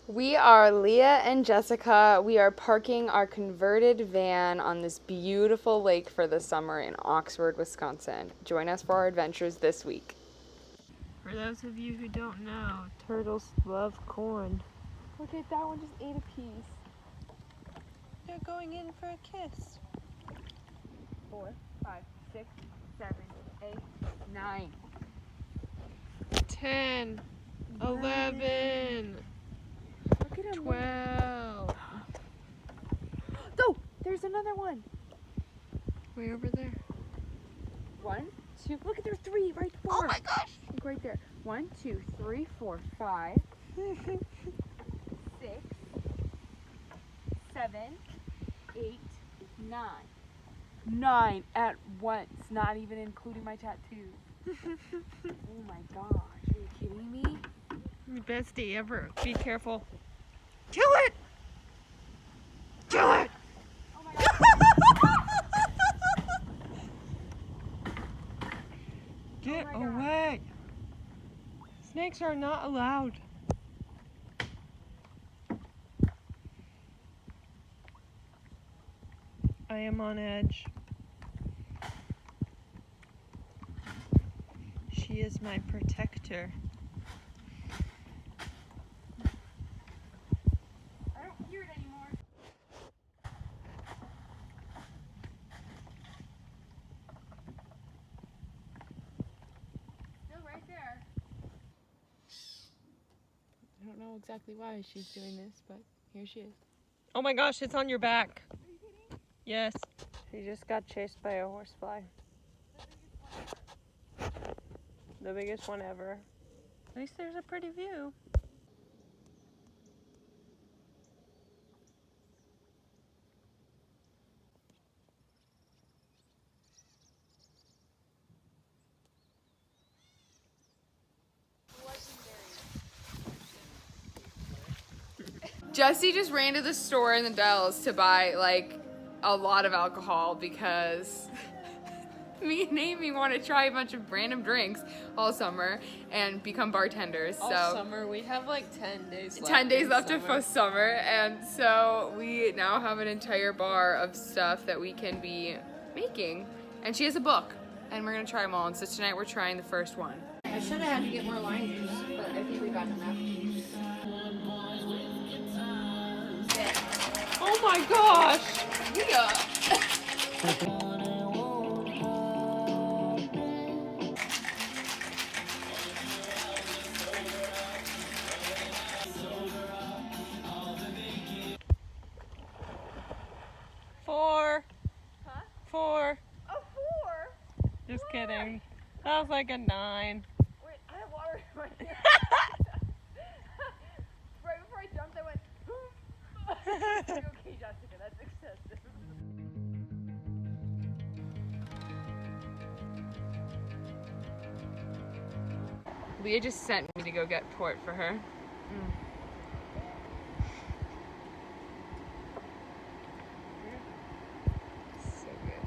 We are Leah and Jessica. We are parking our converted van on this beautiful lake for the summer in Oxford, Wisconsin. Join us for our adventures this week. For those of you who don't know, turtles love corn. Look at that one, just ate a piece. They're going in for a kiss. 4, 5, 6, 7, 8, 9. 10, 11, Look at him. 12. Oh, there's another one. Way over there. 1, 2. Look at, there's 3 right there. Oh my gosh! Look right there. 1, 2, 3, 4, 5, 6, 7, 8, 9. 9 at once, not even including my tattoos. Oh my gosh, are you kidding me? The best day ever. Be careful. Kill it! Kill it! Oh my god. Get Oh my God. away! Snakes are not allowed. I am on edge. She is my protector. I don't hear it anymore. Still right there. I don't know exactly why she's doing this, but here she is. Oh my gosh, it's on your back. Yes. She just got chased by a horsefly. The biggest one ever. At least there's a pretty view. Jesse just ran to the store in the Dells to buy like a lot of alcohol because me and Amy want to try a bunch of random drinks all summer and become bartenders. All so summer, we have like 10 days left. 10 days in left of summer. summer, and so we now have an entire bar of stuff that we can be making. And she has a book, and we're gonna try them all. And so tonight we're trying the first one. I should have had to get more lime juice, but I think we got enough. Oh my gosh! Yeah. Four. Huh? 4. A 4? Just kidding. That was like a 9. Wait, I have water in my ear. Right before I jumped, I went, okay, Jessica, that's excessive. Leah just sent me to go get port for her. So good.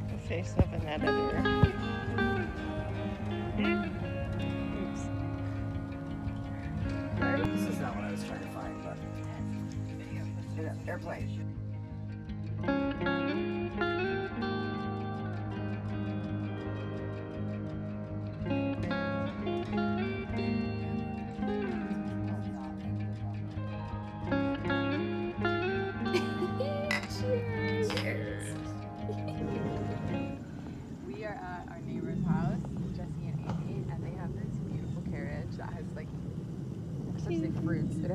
The face of an editor. Oops. This is not what I was trying to find, but yeah, airplane. Cheers.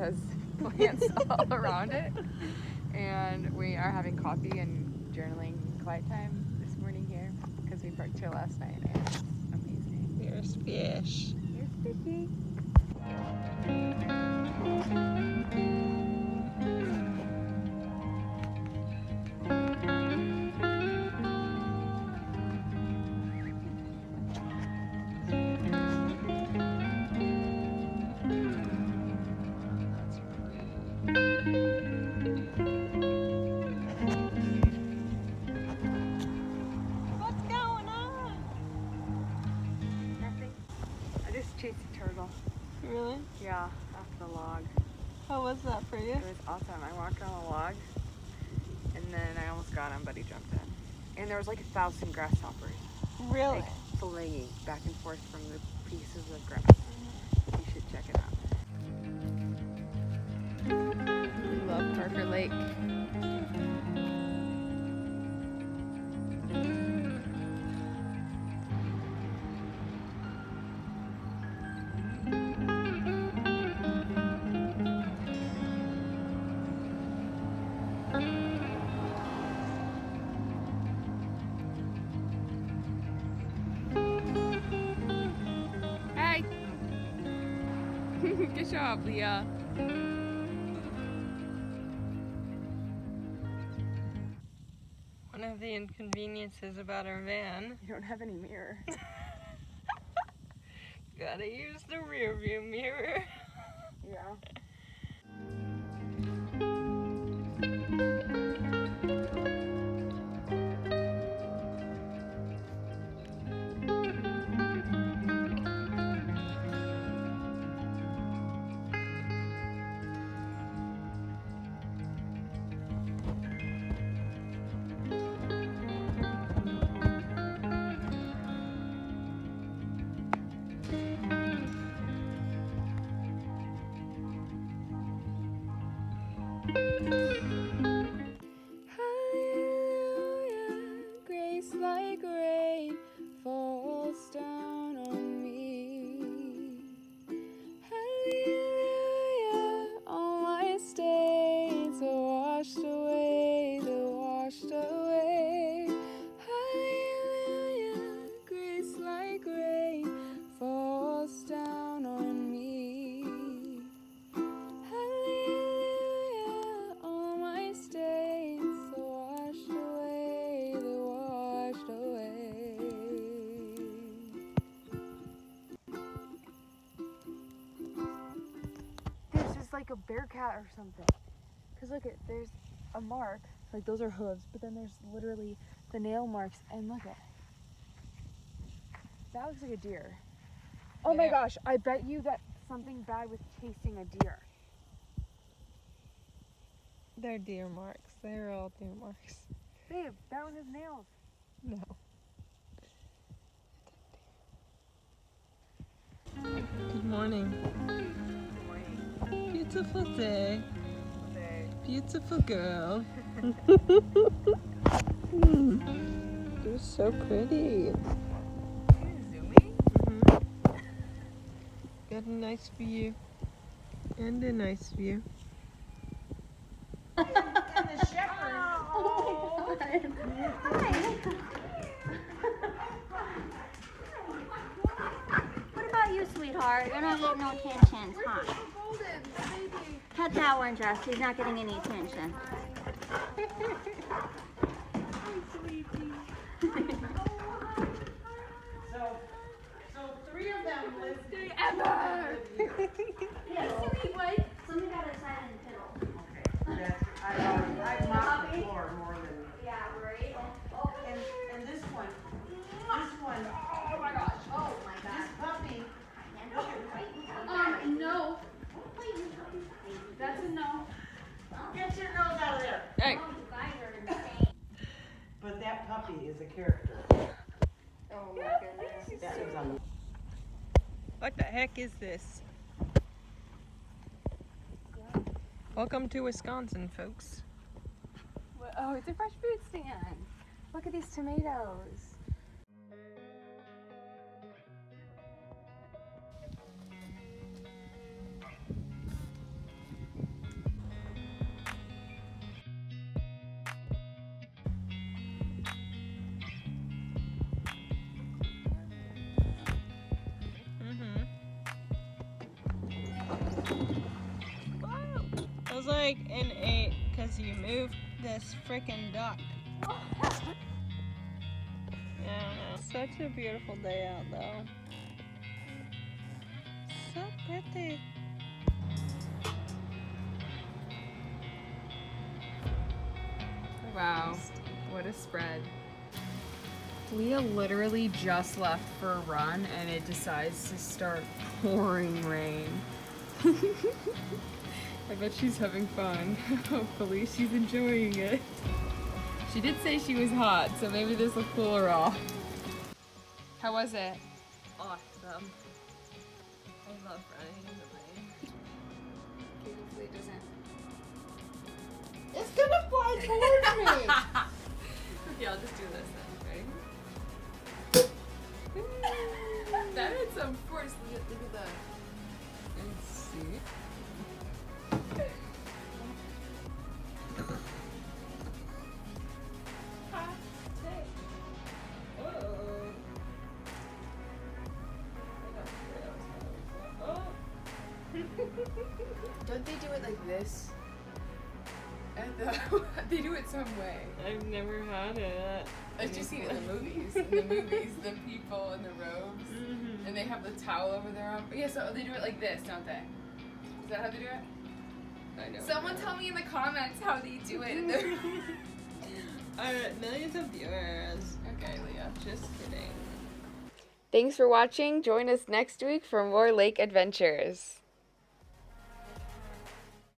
has plants all around it. And we are having coffee and journaling quiet time this morning here because we parked here last night and it's amazing. Here's fish. Here's Fishy. What's going on? Nothing. I just chased a turtle. Really? Yeah, off the log. How was that for you? It was awesome. I walked on a log and then I almost got him, but he jumped in. And there was like 1,000 grasshoppers. Really? Like filleting back and forth from the pieces of grass. You should check it out. We love Parker Lake. Hey! Good job, Leah. One of the inconveniences about our van, You don't have any mirror. gotta use the rear view mirror. Yeah. Hallelujah, grace like rain falls down on me. Hallelujah, all my stains are washed away, they're washed away. Hallelujah, grace like rain falls down on me. Hallelujah, all my stains are washed away, they're washed away. There's just like a bear cat or something. Cause look at, there's a mark, like those are hooves, but then there's literally the nail marks, and look at, that looks like a deer. Oh my Yeah. gosh, I bet you that something bad with chasing a deer. They're deer marks. They're all deer marks. Babe, that one has nails. No. Good morning. Good morning. Beautiful day. Day. Beautiful girl. You're so pretty. Zooming? Got a nice view. And a nice view. What about you, sweetheart? You're not getting no attention, huh? Cut that one, Jess. He's not getting any attention. So three of them live. Somebody got excited in the middle. That's, I mopped the floor more than. Yeah, right? And this one, Oh my gosh. Oh my this puppy, no. That's a no. get your nose out of there. Hey. You guys are insane. But that puppy is a character. Oh my goodness. That was on. What the heck is this? Welcome to Wisconsin, folks. Oh, it's a fresh food stand. Look at these tomatoes. Feels like an 8 because you moved this freaking duck. Yeah, such a beautiful day out though. So pretty. Wow, what a spread. Leah literally just left for a run and it decides to start pouring rain. I bet she's having fun. Hopefully she's enjoying it. She did say she was hot, so maybe this will cool her off. How was it? Awesome. I love running in the rain. Hopefully it doesn't. It's gonna fly towards me. Okay, I'll just do this then, right? That had some force. Look at that. Let's see. Don't they do it like this? They do it some way. I've never had it. I've just seen it in the movies. In the movies, the people in the robes, and they have the towel over their arm. But yeah, so they do it like this, don't they? Is that how they do it? I know. Someone tell me in the comments how they do it. Millions of viewers. Okay, Leah. Just kidding. Thanks for watching. Join us next week for more lake adventures.